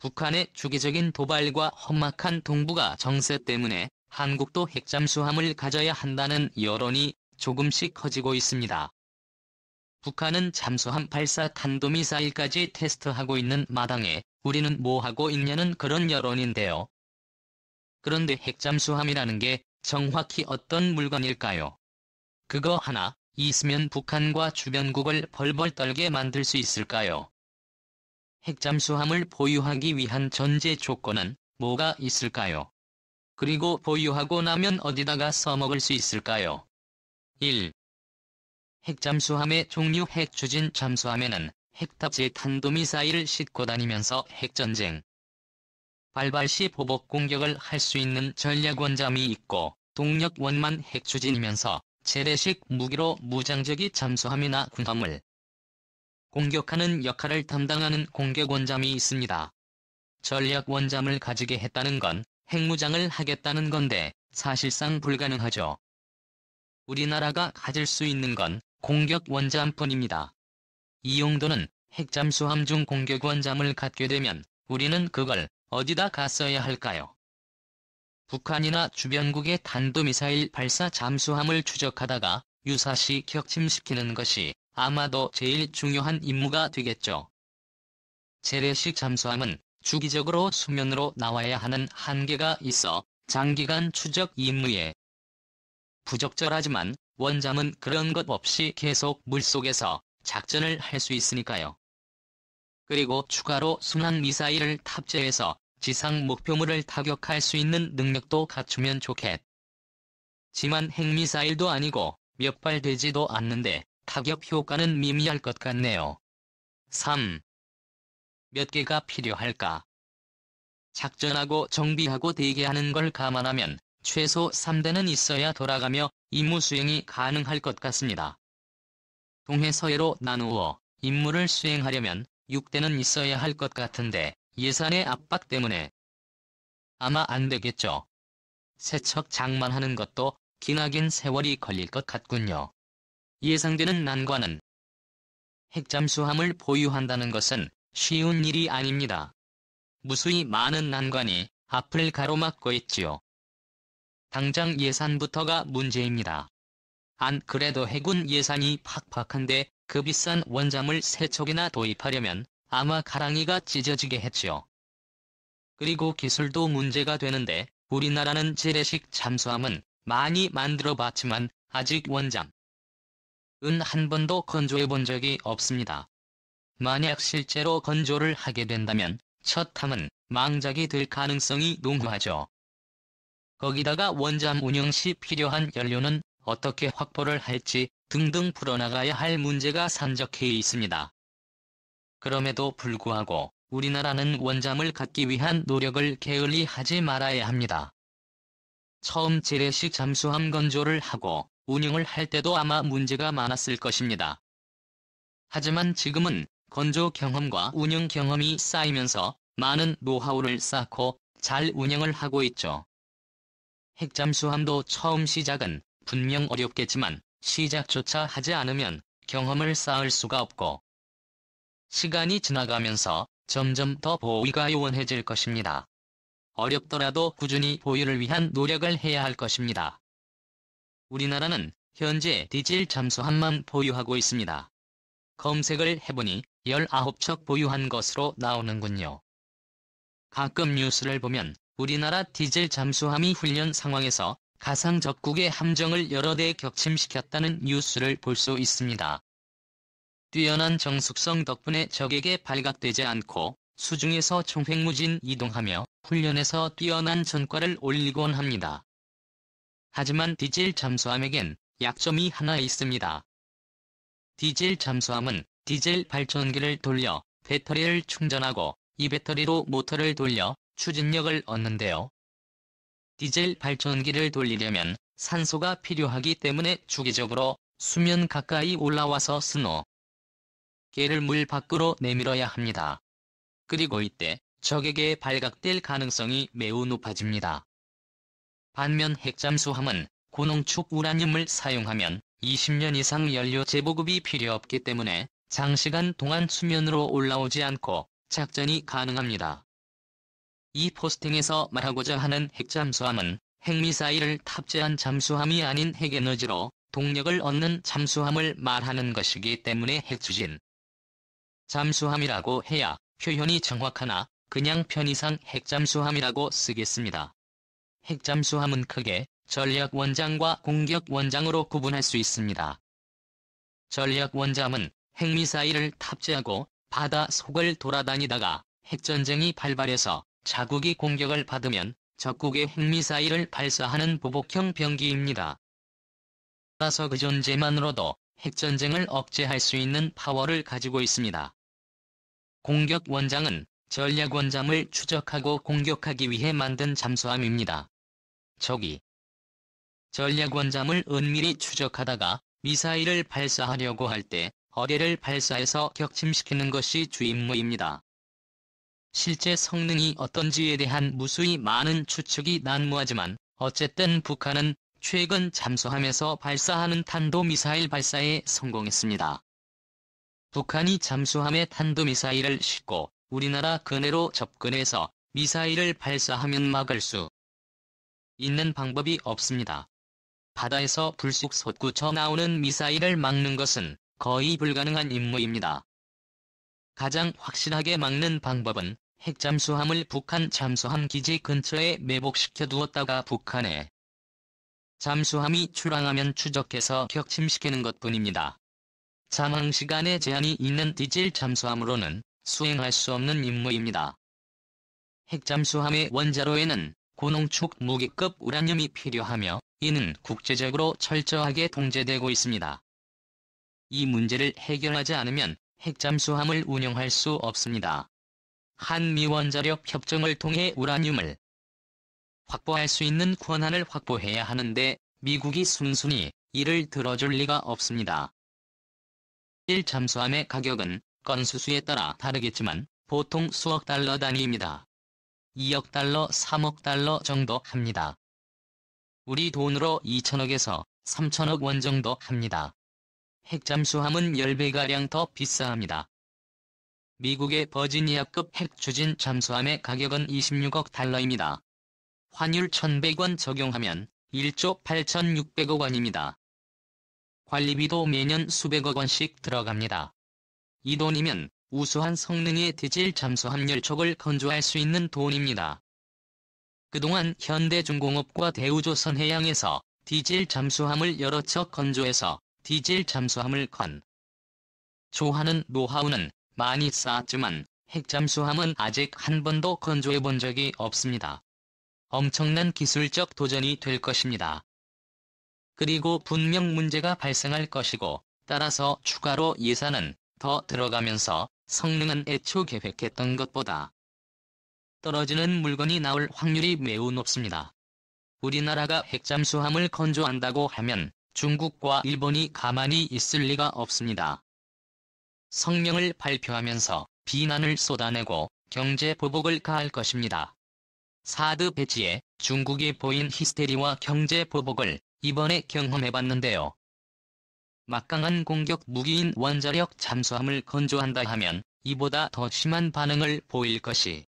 북한의 주기적인 도발과 험악한 동북아 정세 때문에 한국도 핵잠수함을 가져야 한다는 여론이 조금씩 커지고 있습니다. 북한은 잠수함 발사 탄도미사일까지 테스트하고 있는 마당에 우리는 뭐 하고 있냐는 그런 여론인데요. 그런데 핵잠수함이라는 게 정확히 어떤 물건일까요? 그거 하나 있으면 북한과 주변국을 벌벌 떨게 만들 수 있을까요? 핵잠수함을 보유하기 위한 전제 조건은 뭐가 있을까요? 그리고 보유하고 나면 어디다가 써먹을 수 있을까요? 1. 핵잠수함의 종류 핵추진 잠수함에는 핵탑재 탄도미사일을 싣고 다니면서 핵전쟁, 발발 시 보복 공격을 할 수 있는 전략원잠이 있고 동력원만 핵추진이면서 재래식 무기로 무장적이 잠수함이나 군함을 공격하는 역할을 담당하는 공격원잠이 있습니다. 전략원잠을 가지게 했다는 건 핵무장을 하겠다는 건데 사실상 불가능하죠. 우리나라가 가질 수 있는 건 공격원잠뿐입니다. 이 용도는 핵잠수함 중 공격원잠을 갖게 되면 우리는 그걸 어디다 갔어야 할까요? 북한이나 주변국의 탄도미사일 발사 잠수함을 추적하다가 유사시 격침시키는 것이 아마도 제일 중요한 임무가 되겠죠. 재래식 잠수함은 주기적으로 수면으로 나와야 하는 한계가 있어 장기간 추적 임무에 부적절하지만 원잠은 그런 것 없이 계속 물속에서 작전을 할 수 있으니까요. 그리고 추가로 순환 미사일을 탑재해서 지상 목표물을 타격할 수 있는 능력도 갖추면 좋겠지만 핵미사일도 아니고 몇 발 되지도 않는데 타격 효과는 미미할 것 같네요. 3. 몇 개가 필요할까? 작전하고 정비하고 대기하는 걸 감안하면 최소 3대는 있어야 돌아가며 임무 수행이 가능할 것 같습니다. 동해서해로 나누어 임무를 수행하려면 6대는 있어야 할 것 같은데 예산의 압박 때문에 아마 안 되겠죠. 세척 장만하는 것도 기나긴 세월이 걸릴 것 같군요. 예상되는 난관은 핵잠수함을 보유한다는 것은 쉬운 일이 아닙니다. 무수히 많은 난관이 앞을 가로막고 있지요. 당장 예산부터가 문제입니다. 안 그래도 해군 예산이 팍팍한데 그 비싼 원잠을 3척이나 도입하려면 아마 가랑이가 찢어지게 했지요. 그리고 기술도 문제가 되는데 우리나라는 재래식 잠수함은 많이 만들어봤지만 아직 원잠은 한 번도 건조해본 적이 없습니다. 만약 실제로 건조를 하게 된다면 첫 탐은 망작이 될 가능성이 농후하죠. 거기다가 원잠 운영 시 필요한 연료는 어떻게 확보를 할지 등등 풀어나가야 할 문제가 산적해 있습니다. 그럼에도 불구하고 우리나라는 원잠을 갖기 위한 노력을 게을리 하지 말아야 합니다. 처음 재래식 잠수함 건조를 하고 운영을 할 때도 아마 문제가 많았을 것입니다. 하지만 지금은 건조 경험과 운영 경험이 쌓이면서 많은 노하우를 쌓고 잘 운영을 하고 있죠. 핵잠수함도 처음 시작은 분명 어렵겠지만 시작조차 하지 않으면 경험을 쌓을 수가 없고 시간이 지나가면서 점점 더 보유가 요원해질 것입니다. 어렵더라도 꾸준히 보유를 위한 노력을 해야 할 것입니다. 우리나라는 현재 디젤 잠수함만 보유하고 있습니다. 검색을 해보니 19척 보유한 것으로 나오는군요. 가끔 뉴스를 보면 우리나라 디젤 잠수함이 훈련 상황에서 가상 적국의 함정을 여러 대 격침시켰다는 뉴스를 볼 수 있습니다. 뛰어난 정숙성 덕분에 적에게 발각되지 않고 수중에서 총횡무진 이동하며 훈련에서 뛰어난 전과를 올리곤 합니다. 하지만 디젤 잠수함에겐 약점이 하나 있습니다. 디젤 잠수함은 디젤 발전기를 돌려 배터리를 충전하고 이 배터리로 모터를 돌려 추진력을 얻는데요. 디젤 발전기를 돌리려면 산소가 필요하기 때문에 주기적으로 수면 가까이 올라와서 스노 개를 물 밖으로 내밀어야 합니다. 그리고 이때 적에게 발각될 가능성이 매우 높아집니다. 반면 핵잠수함은 고농축 우라늄을 사용하면 20년 이상 연료 재보급이 필요 없기 때문에 장시간 동안 수면으로 올라오지 않고 작전이 가능합니다. 이 포스팅에서 말하고자 하는 핵잠수함은 핵미사일을 탑재한 잠수함이 아닌 핵에너지로 동력을 얻는 잠수함을 말하는 것이기 때문에 핵추진 잠수함이라고 해야 표현이 정확하나 그냥 편의상 핵잠수함이라고 쓰겠습니다. 핵잠수함은 크게 전략원장과 공격원장으로 구분할 수 있습니다. 전략원장은 핵미사일을 탑재하고 바다 속을 돌아다니다가 핵전쟁이 발발해서 자국이 공격을 받으면 적국의 핵미사일을 발사하는 보복형 병기입니다. 따라서 그 존재만으로도 핵전쟁을 억제할 수 있는 파워를 가지고 있습니다. 공격원장은 전략원잠을 추적하고 공격하기 위해 만든 잠수함입니다. 적이 전략원잠을 은밀히 추적하다가 미사일을 발사하려고 할 때 어뢰를 발사해서 격침시키는 것이 주 임무입니다. 실제 성능이 어떤지에 대한 무수히 많은 추측이 난무하지만 어쨌든 북한은 최근 잠수함에서 발사하는 탄도미사일 발사에 성공했습니다. 북한이 잠수함에 탄도미사일을 싣고 우리나라 근해로 접근해서 미사일을 발사하면 막을 수 있는 방법이 없습니다. 바다에서 불쑥 솟구쳐 나오는 미사일을 막는 것은 거의 불가능한 임무입니다. 가장 확실하게 막는 방법은 핵잠수함을 북한 잠수함 기지 근처에 매복시켜 두었다가 북한에 잠수함이 출항하면 추적해서 격침시키는 것뿐입니다. 잠항시간에 제한이 있는 디젤 잠수함으로는 수행할 수 없는 임무입니다. 핵잠수함의 원자로에는 고농축 무기급 우라늄이 필요하며 이는 국제적으로 철저하게 통제되고 있습니다. 이 문제를 해결하지 않으면 핵잠수함을 운영할 수 없습니다. 한미원자력 협정을 통해 우라늄을 확보할 수 있는 권한을 확보해야 하는데 미국이 순순히 이를 들어줄 리가 없습니다. 1잠수함의 가격은 건수수에 따라 다르겠지만 보통 수억 달러 단위입니다. 2억 달러, 3억 달러 정도 합니다. 우리 돈으로 2천억에서 3천억 원 정도 합니다. 핵잠수함은 10배가량 더 비싸합니다. 미국의 버지니아급 핵추진 잠수함의 가격은 26억 달러입니다. 환율 1,100원 적용하면 1조 8,600억 원입니다. 관리비도 매년 수백억 원씩 들어갑니다. 이 돈이면 우수한 성능의 디젤 잠수함 10척을 건조할 수 있는 돈입니다. 그동안 현대중공업과 대우조선해양에서 디젤 잠수함을 여러 척 건조해서 디젤 잠수함을 건조하는 노하우는 많이 쌓았지만 핵잠수함은 아직 한 번도 건조해 본 적이 없습니다. 엄청난 기술적 도전이 될 것입니다. 그리고 분명 문제가 발생할 것이고 따라서 추가로 예산은 더 들어가면서 성능은 애초 계획했던 것보다 떨어지는 물건이 나올 확률이 매우 높습니다. 우리나라가 핵잠수함을 건조한다고 하면 중국과 일본이 가만히 있을 리가 없습니다. 성명을 발표하면서 비난을 쏟아내고 경제 보복을 가할 것입니다. 사드 배치에 중국이 보인 히스테리와 경제 보복을 이번에 경험해봤는데요. 막강한 공격 무기인 원자력 잠수함을 건조한다 하면 이보다 더 심한 반응을 보일 것이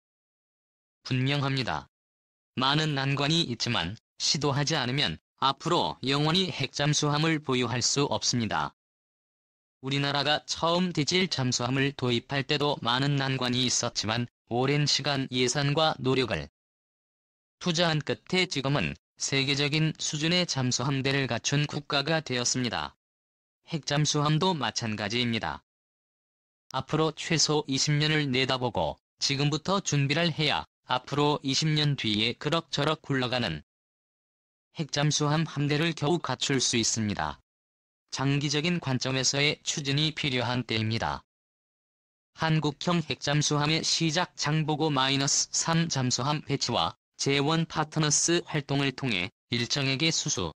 분명합니다. 많은 난관이 있지만 시도하지 않으면 앞으로 영원히 핵잠수함을 보유할 수 없습니다. 우리나라가 처음 디젤 잠수함을 도입할 때도 많은 난관이 있었지만 오랜 시간 예산과 노력을 투자한 끝에 지금은 세계적인 수준의 잠수함대를 갖춘 국가가 되었습니다. 핵잠수함도 마찬가지입니다. 앞으로 최소 20년을 내다보고 지금부터 준비를 해야 앞으로 20년 뒤에 그럭저럭 굴러가는 핵잠수함 함대를 겨우 갖출 수 있습니다. 장기적인 관점에서의 추진이 필요한 때입니다. 한국형 핵잠수함의 시작 장보고 -3 잠수함 배치와 재원 파트너스 활동을 통해 일정에게 수수료를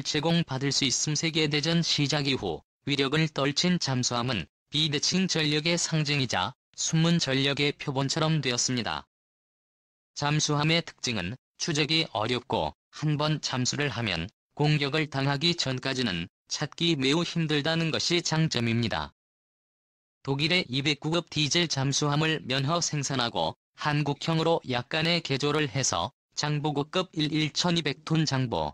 제공받을 수 있음. 세계대전 시작 이후 위력을 떨친 잠수함은 비대칭 전력의 상징이자 숨은 전력의 표본처럼 되었습니다. 잠수함의 특징은 추적이 어렵고 한번 잠수를 하면 공격을 당하기 전까지는 찾기 매우 힘들다는 것이 장점입니다. 독일의 209급 디젤 잠수함을 면허 생산하고 한국형으로 약간의 개조를 해서 장보고급 1200톤 장보,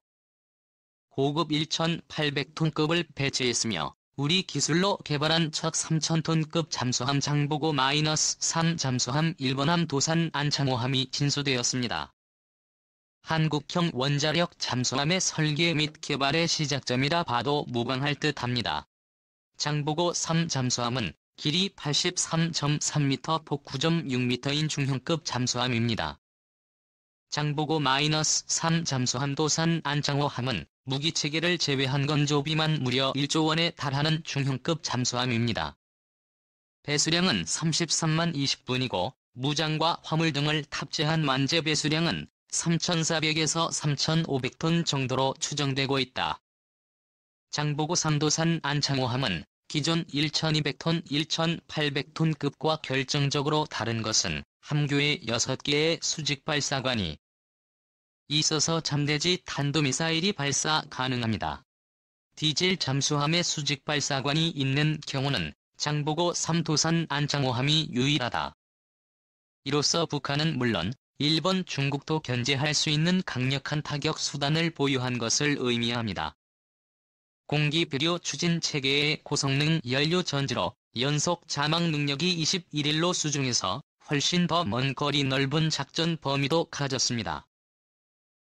고급 1800톤급을 배치했으며 우리 기술로 개발한 첫 3000톤급 잠수함 장보고-3 잠수함 1번함 도산 안창호함이 진수되었습니다. 한국형 원자력 잠수함의 설계 및 개발의 시작점이라 봐도 무방할 듯합니다. 장보고-3 잠수함은 길이 83.3m, 폭 9.6m인 중형급 잠수함입니다. 장보고-3 잠수함 도산 안창호함은 무기체계를 제외한 건조비만 무려 1조 원에 달하는 중형급 잠수함입니다. 배수량은 33만 20분이고 무장과 화물 등을 탑재한 만재 배수량은 3,400에서 3,500톤 정도로 추정되고 있다. 장보고-3 도산 안창호함은 기존 1,200톤, 1,800톤급과 결정적으로 다른 것은 함교에 6개의 수직 발사관이 있어서 잠대지 탄도미사일이 발사 가능합니다. 디젤 잠수함의 수직 발사관이 있는 경우는 장보고-3 도산 안창호함이 유일하다. 이로써 북한은 물론 일본, 중국도 견제할 수 있는 강력한 타격 수단을 보유한 것을 의미합니다. 공기비료 추진 체계의 고성능 연료 전지로 연속 자막 능력이 21일로 수중에서 훨씬 더 먼 거리 넓은 작전 범위도 가졌습니다.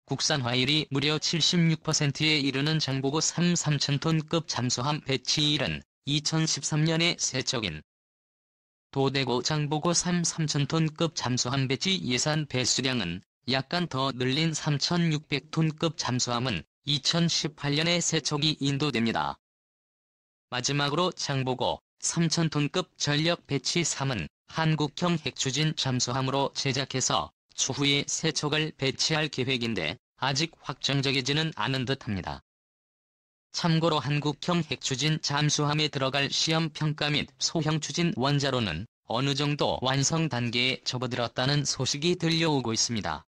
국산화율이 무려 76%에 이르는 장보고-3 3000톤급 잠수함 배치일은 2013년에 세척인 도대고 장보고-3 3000톤급 잠수함 배치 예산 배수량은 약간 더 늘린 3600톤급 잠수함은 2018년에 세척이 인도됩니다. 마지막으로 장보고 3000톤급 전력 배치 3은 한국형 핵추진 잠수함으로 제작해서 추후에 세척을 배치할 계획인데 아직 확정적이지는 않은 듯합니다. 참고로 한국형 핵추진 잠수함에 들어갈 시험 평가 및 소형 추진 원자로는 어느 정도 완성 단계에 접어들었다는 소식이 들려오고 있습니다.